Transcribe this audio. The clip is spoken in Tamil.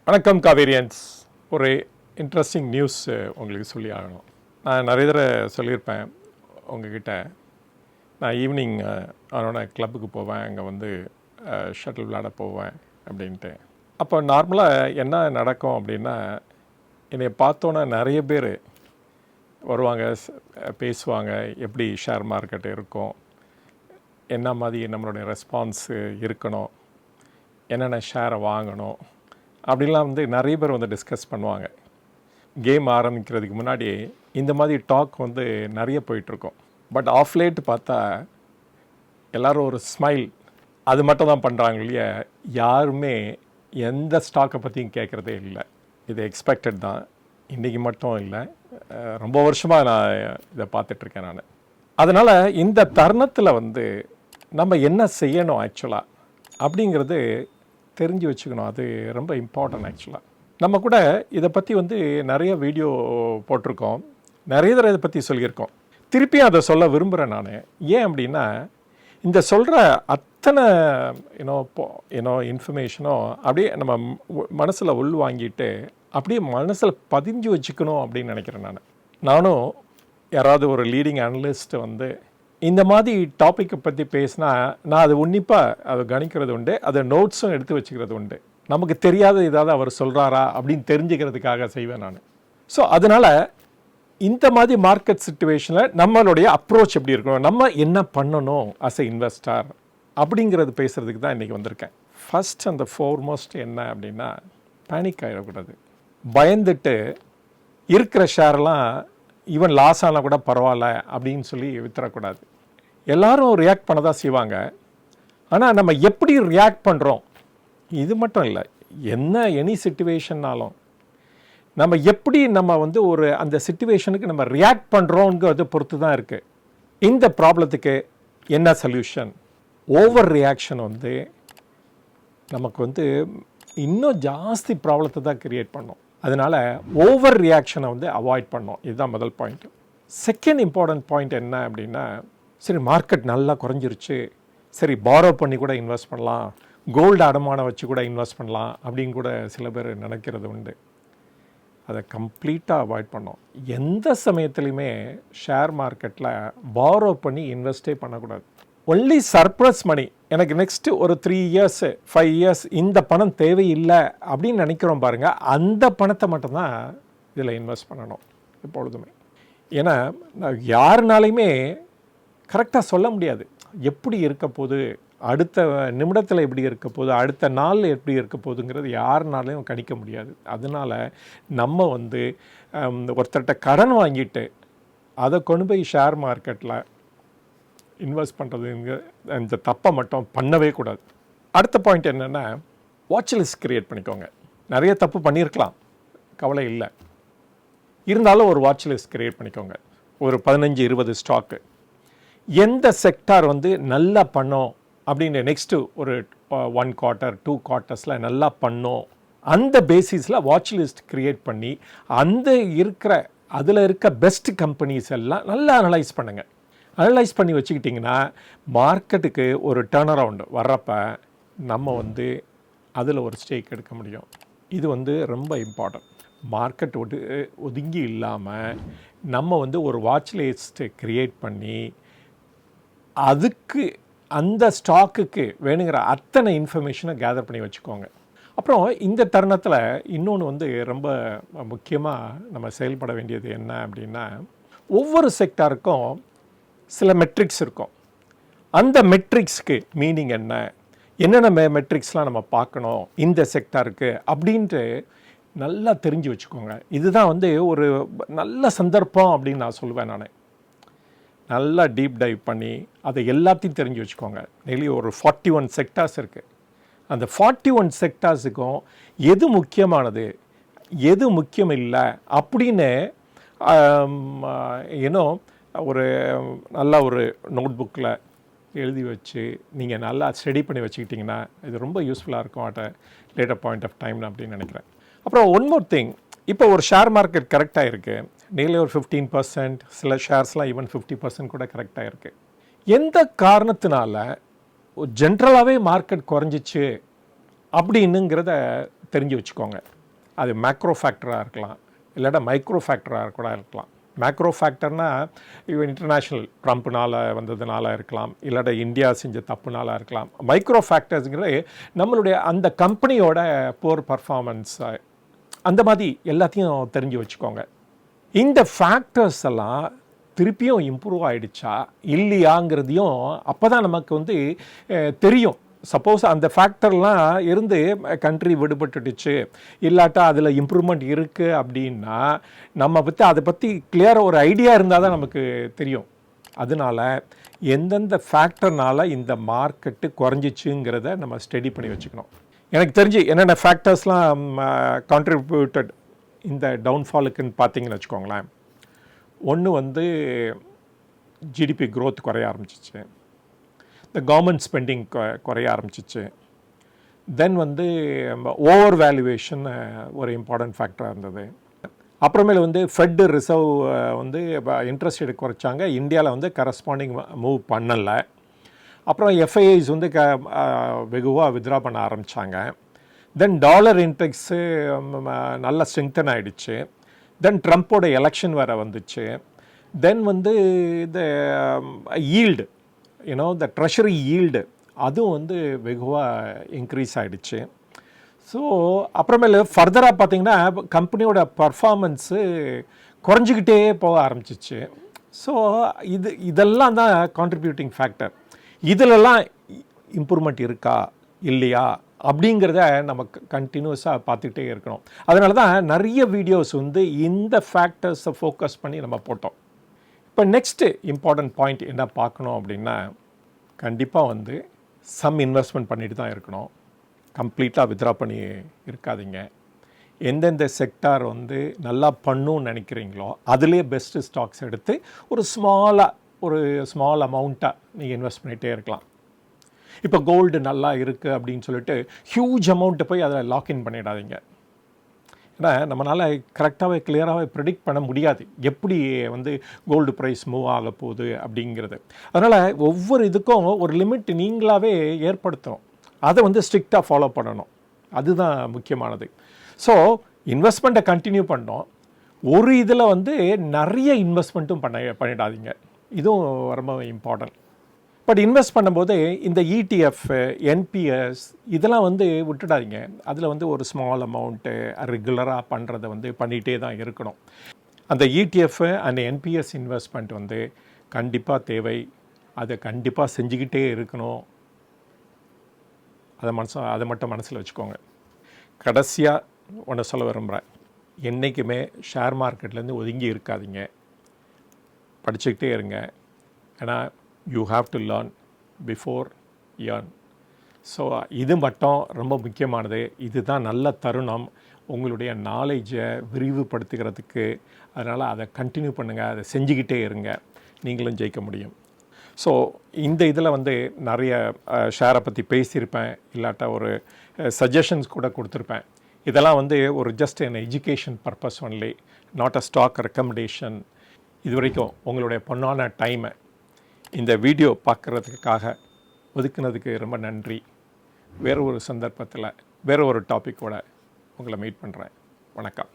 வணக்கம் காவேரியன்ஸ். ஒரு இன்ட்ரெஸ்டிங் நியூஸ் உங்களுக்கு சொல்லி ஆகணும். நான் நிறைய தடவை சொல்லியிருப்பேன் உங்ககிட்ட. நான் ஈவினிங் அவனோட கிளப்புக்கு போவேன், அங்கே வந்து ஷட்டில் விளையாட போவேன் அப்படின்ட்டு. அப்போ நார்மலாக என்ன நடக்கும் அப்படின்னா, என்னை பார்த்தோன்னே நிறைய பேர் வருவாங்க, பேசுவாங்க, எப்படி ஷேர் மார்க்கெட் இருக்கும், என்ன மாதிரி நம்மளுடைய ரெஸ்பான்ஸு இருக்கணும், என்னென்ன ஷேரை வாங்கணும் அப்படின்லாம் வந்து நிறைய பேர் வந்து டிஸ்கஸ் பண்ணுவாங்க. கேம் ஆரம்பிக்கிறதுக்கு முன்னாடி இந்த மாதிரி டாக் வந்து நிறைய போயிட்டுருக்கோம். பட் ஆஃப் லேட் பார்த்தா எல்லோரும் ஒரு ஸ்மைல் அது மட்டும் தான் பண்ணுறாங்க இல்லையா, யாருமே எந்த ஸ்டாக்கை பற்றியும் கேட்குறதே இல்லை. இது எக்ஸ்பெக்டட் தான், இன்றைக்கி மட்டும் இல்லை, ரொம்ப வருஷமாக நான் இதை பார்த்துட்ருக்கேன் நான். அதனால் இந்த தருணத்தில் வந்து நம்ம என்ன செய்யணும் ஆக்சுவலாக அப்படிங்கிறது தெரிஞ்சு வச்சுக்கணும். அது ரொம்ப இம்பார்ட்டன்ட் ஆக்சுவலாக. நம்ம கூட இதை பற்றி வந்து நிறைய வீடியோ போட்டிருக்கோம், நிறைய தடவை இதை பற்றி சொல்லியிருக்கோம். திருப்பியும் அதை சொல்ல விரும்புகிறேன் நான். ஏன் அப்படின்னா, இந்த சொல்கிற அத்தனை இன்ஃபர்மேஷனும் அப்படியே நம்ம மனசில் உள் வாங்கிட்டு அப்படியே மனசில் பதிஞ்சு வச்சுக்கணும் அப்படின்னு நினைக்கிறேன் நானும் யாராவது ஒரு லீடிங் அனலிஸ்ட் வந்து இந்த மாதிரி டாப்பிக்கை பற்றி பேசினா நான் அது உன்னிப்பாக அதை கணிக்கிறது உண்டு, அதை நோட்ஸும் எடுத்து வச்சுக்கிறது உண்டு. நமக்கு தெரியாத ஏதாவது அவர் சொல்கிறாரா அப்படின்னு தெரிஞ்சுக்கிறதுக்காக செய்வேன் நான். ஸோ அதனால் இந்த மாதிரி மார்க்கெட் சிச்சுவேஷனில் நம்மளுடைய அப்ரோச் எப்படி இருக்கணும், நம்ம என்ன பண்ணணும் அஸ் எ இன்வெஸ்டர் அப்படிங்கிறது பேசுகிறதுக்கு தான் இன்றைக்கி வந்திருக்கேன். ஃபஸ்ட் அண்ட் ஃபோர்மோஸ்ட் என்ன அப்படின்னா, பேனிக் ஆகிடக்கூடாது. பயந்துட்டு இருக்கிற ஷேர்லாம் ஈவன் லாஸ் ஆனால் கூட பரவாயில்ல அப்படின்னு சொல்லி வித்துறக்கூடாது. எல்லோரும் ரியாக்ட் பண்ண தான் செய்வாங்க, ஆனால் நம்ம எப்படி ரியாக்ட் பண்ணுறோம், இது மட்டும் இல்லை, எனி சிச்சுவேஷன்னாலும் நம்ம எப்படி நம்ம வந்து ஒரு அந்த சிச்சுவேஷனுக்கு நம்ம ரியாக்ட் பண்ணுறோங்கிறத பொறுத்து தான் இருக்குது. இந்த ப்ராப்ளத்துக்கு என்ன சொல்யூஷன்? ஓவர் ரியாக்ஷன் வந்து நமக்கு வந்து இன்னும் ஜாஸ்தி ப்ராப்ளத்தை தான் கிரியேட் பண்ணோம். அதனால் ஓவர் ரியாக்ஷனை வந்து அவாய்ட் பண்ணோம். இதுதான் முதல் பாயிண்ட். செகண்ட் இம்பார்ட்டன்ட் பாயிண்ட் என்ன அப்படின்னா, சரி மார்க்கெட் நல்லா குறைஞ்சிருச்சு, சரி பாரோ பண்ணி கூட இன்வெஸ்ட் பண்ணலாம், கோல்டு அடமானம் வச்சு கூட இன்வெஸ்ட் பண்ணலாம் அப்படின்னு கூட சில பேர் நினைக்கிறது உண்டு. அதை கம்ப்ளீட்டாக அவாய்ட் பண்ணோம். எந்த சமயத்துலையுமே ஷேர் மார்க்கெட்டில் பாரோ பண்ணி இன்வெஸ்டே பண்ணக்கூடாது. ஒன்லி சர்ப்ளஸ் மணி, எனக்கு நெக்ஸ்ட்டு ஒரு 3 இயர்ஸ் 5 இயர்ஸ் இந்த பணம் தேவையில்லை அப்படின்னு நினைக்கிறோம் பாருங்கள், அந்த பணத்தை மட்டும்தான் இதில் இன்வெஸ்ட் பண்ணணும் எப்பொழுதுமே. ஏன்னா யாருனாலையுமே கரெக்டாக சொல்ல முடியாது எப்படி இருக்க போகுது, அடுத்த நிமிடத்தில் எப்படி இருக்க போகுது, அடுத்த நாள் எப்படி இருக்க போகுதுங்கிறது யாருனாலையும் கணிக்க முடியாது. அதனால் நம்ம வந்து ஒருத்தர்கிட்ட கடன் வாங்கிட்டு அதை கொண்டு போய் ஷேர் மார்க்கெட்டில் இன்வெஸ்ட் பண்ணுறதுங்க இந்த தப்பை மட்டும் பண்ணவே கூடாது. அடுத்த பாயிண்ட் என்னென்னா, வாட்ச் லிஸ்ட் க்ரியேட் பண்ணிக்கோங்க. நிறைய தப்பு பண்ணியிருக்கலாம், கவலை இல்லை, இருந்தாலும் ஒரு வாட்ச் லிஸ்ட் க்ரியேட் பண்ணிக்கோங்க. ஒரு 15-20 ஸ்டாக்கு, எந்த செக்டார் வந்து நல்லா பண்ணோம் அப்படின்னு நெக்ஸ்ட்டு ஒரு 1 குவார்ட்டர் 2 குவார்ட்டர்ஸில் நல்லா பண்ணோம், அந்த பேசிஸில் வாட்ச் லிஸ்ட் க்ரியேட் பண்ணி அந்த அதில் இருக்க பெஸ்ட் கம்பெனிஸ் எல்லாம் நல்லா அனலைஸ் பண்ணுங்கள். அனலைஸ் பண்ணி வச்சுக்கிட்டிங்கன்னா மார்க்கெட்டுக்கு ஒரு டர்ன் அரவுண்டு வர்றப்ப நம்ம வந்து அதில் ஒரு ஸ்டேக் எடுக்க முடியும். இது வந்து ரொம்ப இம்பார்ட்டன்ட். மார்க்கெட் ஒதுங்கி இல்லாமல் நம்ம வந்து ஒரு வாட்ச் லிஸ்ட்டு க்ரியேட் பண்ணி அதுக்கு அந்த ஸ்டாக்குக்கு வேணுங்கிற அத்தனை இன்ஃபர்மேஷனை கேதர் பண்ணி வச்சுக்கோங்க. அப்புறம் இந்த தருணத்தில் இன்னொன்று வந்து ரொம்ப முக்கியமாக நம்ம செயல்பட வேண்டியது என்ன அப்படின்னா, ஒவ்வொரு செக்டாருக்கும் சில மெட்ரிக்ஸ் இருக்கும். அந்த மெட்ரிக்ஸ்க்கு மீனிங் என்னென்ன மெட்ரிக்ஸ்லாம் நம்ம பார்க்கணும் இந்த செக்டாருக்கு அப்படின்ட்டு நல்லா தெரிஞ்சு வச்சுக்கோங்க. இதுதான் வந்து ஒரு நல்ல சந்தர்ப்பம் அப்படின்னு நான் சொல்லுவேன். நான் நல்லா டீப் டைவ் பண்ணி அதை எல்லாத்தையும் தெரிஞ்சு வச்சுக்கோங்க. டெய்லி ஒரு 41 செக்டார்ஸ் இருக்குது. அந்த 41 செக்டார்ஸுக்கும் எது முக்கியமானது எது முக்கியம் இல்லை அப்படின்னு ஒரு நல்ல ஒரு நோட் புக்கில் எழுதி வச்சு நீங்கள் நல்லா ஸ்டடி பண்ணி வச்சுக்கிட்டிங்கன்னா இது ரொம்ப யூஸ்ஃபுல்லாக இருக்கும் at a later point of time அப்படின்னு நினைக்கிறேன். அப்புறம் ஒன் மோர் திங், இப்போ ஒரு ஷேர் மார்க்கெட் கரெக்டாக இருக்குது, டெய்லி ஒரு 15%, சில ஷேர்ஸ்லாம் ஈவன் 50% கூட கரெக்டாக இருக்குது. எந்த காரணத்தினால ஜென்ரலாகவே மார்க்கெட் குறைஞ்சிச்சு அப்படின்னுங்கிறத தெரிஞ்சு வச்சுக்கோங்க. அது மேக்ரோ ஃபேக்டராக இருக்கலாம், இல்லாட்டா மைக்ரோ ஃபேக்டராக கூட இருக்கலாம். மேக்ரோ ஃபேக்டர்னால் இவன் இன்டர்நேஷ்னல் ட்ரம்ப்னால் வந்ததுனால இருக்கலாம், இல்லாட்டா இந்தியா செஞ்ச தப்புனால இருக்கலாம். மைக்ரோ ஃபேக்டர்ஸுங்கிறது நம்மளுடைய அந்த கம்பெனியோட போர் பர்ஃபார்மன்ஸ், அந்த மாதிரி எல்லாத்தையும் தெரிஞ்சு வச்சுக்கோங்க. இந்த ஃபேக்டர்ஸ் எல்லாம் திருப்பியும் இம்ப்ரூவ் ஆகிடுச்சா இல்லையாங்கிறதையும் அப்போ தான் நமக்கு வந்து தெரியும். சப்போஸ் அந்த ஃபேக்டர்லாம் இருந்து கண்ட்ரி விடுபட்டுடுச்சு, இல்லாட்டா அதில் இம்ப்ரூவ்மெண்ட் இருக்குது அப்படின்னா நம்ம அதை பற்றி கிளியராக ஒரு ஐடியா இருந்தால் தான் நமக்கு தெரியும். அதனால் எந்தெந்த ஃபேக்டர்னால் இந்த மார்க்கெட்டு குறைஞ்சிச்சுங்கிறத நம்ம ஸ்டடி பண்ணி வச்சுக்கணும். எனக்கு தெரிஞ்சு என்னென்ன ஃபேக்டர்ஸ்லாம் கான்ட்ரிபியூட்டட் இந்த டவுன்ஃபாலுக்குன்னு பார்த்தீங்கன்னு வச்சுக்கோங்களேன். ஒன்று வந்து ஜிடிபி க்ரோத் குறைய ஆரம்பிச்சிச்சு, இந்த கவர்மெண்ட் ஸ்பெண்டிங் குறைய ஆரம்பிச்சிச்சு. தென் வந்து ஓவர் வேல்யூவேஷன் ஒரு இம்பார்ட்டன்ட் ஃபேக்டராக இருந்தது. அப்புறமேல வந்து ஃபெட் ரிசர்வ் வந்து இன்ட்ரெஸ்ட் ரேட் குறைச்சாங்க, இந்தியாவில் வந்து கரஸ்பாண்டிங் மூவ் பண்ணலை. அப்புறம் எஃப்ஐஐஸ் வந்து வெகுவாக வித்ரா பண்ண ஆரம்பித்தாங்க. தென் டாலர் இன்டெக்ஸு நல்லா ஸ்ட்ரெங்தன் ஆகிடுச்சு. தென் ட்ரம்ப்போட எலெக்ஷன் வேறு வந்துச்சு. தென் வந்து இந்த ஈல்டு, த ட்ரெஷரி ஈல்டு அதுவும் வந்து வெகுவாக இன்க்ரீஸ் ஆகிடுச்சு. ஸோ அப்புறமேல ஃபர்தராக பார்த்திங்கன்னா கம்பெனியோட பர்ஃபார்மன்ஸு குறைஞ்சிக்கிட்டே போக ஆரம்பிச்சிச்சு. ஸோ இதெல்லாம் தான் கான்ட்ரிபியூட்டிங் ஃபேக்டர். இதிலெல்லாம் இம்ப்ரூவ்மெண்ட் இருக்கா இல்லையா அப்படிங்கிறத நம்ம கண்டினியூஸாக பார்த்துக்கிட்டே இருக்கணும். அதனால தான் நிறைய வீடியோஸ் வந்து இந்த ஃபேக்டர்ஸை ஃபோக்கஸ் பண்ணி நம்ம போட்டோம். இப்போ நெக்ஸ்ட்டு இம்பார்ட்டன்ட் பாயிண்ட் என்ன பார்க்கணும் அப்படின்னா, கண்டிப்பாக வந்து சம் இன்வெஸ்ட்மெண்ட் பண்ணிட்டு தான் இருக்கணும். கம்ப்ளீட்டாக வித்ரா பண்ணி இருக்காதீங்க. எந்தெந்த செக்டார் வந்து நல்லா பண்ணணும்னு நினைக்கிறீங்களோ அதிலே பெஸ்ட்டு ஸ்டாக்ஸ் எடுத்து ஒரு ஸ்மால் அமௌண்ட்டாக நீங்கள் இன்வெஸ்ட் பண்ணிகிட்டே இருக்கலாம். இப்போ கோல்டு நல்லா இருக்குது அப்படின்னு சொல்லிட்டு ஹியூஜ் அமௌண்ட்டை போய் அதில் லாக்இன் பண்ணிடாதீங்க. ஏன்னா நம்மளால் கரெக்டாகவே கிளியராகவே ப்ரெடிக்ட் பண்ண முடியாது எப்படி வந்து கோல்டு ப்ரைஸ் மூவ் ஆக போகுது அப்படிங்கிறது. அதனால் ஒவ்வொரு இதுக்கும் ஒரு லிமிட் நீங்களாகவே ஏற்படுத்தணும், அதை வந்து ஸ்ட்ரிக்டாக ஃபாலோ பண்ணணும். அதுதான் முக்கியமானது. ஸோ இன்வெஸ்ட்மெண்ட்டை கண்டினியூ பண்ணோம். ஒரு இதில் வந்து நிறைய இன்வெஸ்ட்மெண்ட்டும் பண்ணிடாதீங்க. இதுவும் ரொம்ப இம்பார்ட்டன்ட். பட் இன்வெஸ்ட் பண்ணும்போது இந்த இடிஎஃப், என்பிஎஸ் இதெல்லாம் வந்து விட்டுடாதீங்க. அதில் வந்து ஒரு ஸ்மால் அமௌண்ட்டு ரெகுலராக பண்ணுறதை வந்து பண்ணிகிட்டே தான் இருக்கணும். அந்த இடிஎஃப் அண்ட் என்பிஎஸ் இன்வெஸ்ட்மெண்ட் வந்து கண்டிப்பாக தேவை, அதை கண்டிப்பாக செஞ்சுக்கிட்டே இருக்கணும். அதை மட்டும் மனசில் வச்சுக்கோங்க. கடைசியாக ஒன்று சொல்ல விரும்புகிறேன், என்றைக்குமே ஷேர் மார்க்கெட்லேருந்து ஒதுங்கி இருக்காதீங்க, படிச்சுக்கிட்டே இருங்க. ஏன்னா you have to learn before earn. So இது மட்டும் ரொம்ப முக்கியமானது. இதுதான் நல்ல தருணம் உங்களுடைய நாலேஜை விரிவுபடுத்துகிறதுக்கு. அதனால் அதை கண்டினியூ பண்ணுங்கள், அதை செஞ்சுக்கிட்டே இருங்க, நீங்களும் ஜெயிக்க முடியும். ஸோ இந்த இதில் வந்து நிறைய ஷேரை பற்றி பேசியிருப்பேன், இல்லாட்டா ஒரு சஜஷன்ஸ் கூட கொடுத்துருப்பேன். இதெல்லாம் வந்து ஒரு just an education purpose only, not a stock recommendation. இது வரைக்கும் உங்களுடைய பொன்னான டைமை இந்த வீடியோ பார்க்குறதுக்காக ஒதுக்குனதுக்கு ரொம்ப நன்றி. வேறு ஒரு சந்தர்ப்பத்தில் வேறு ஒரு டாப்பிக்கோட உங்களை மீட் பண்ணுறேன். வணக்கம்.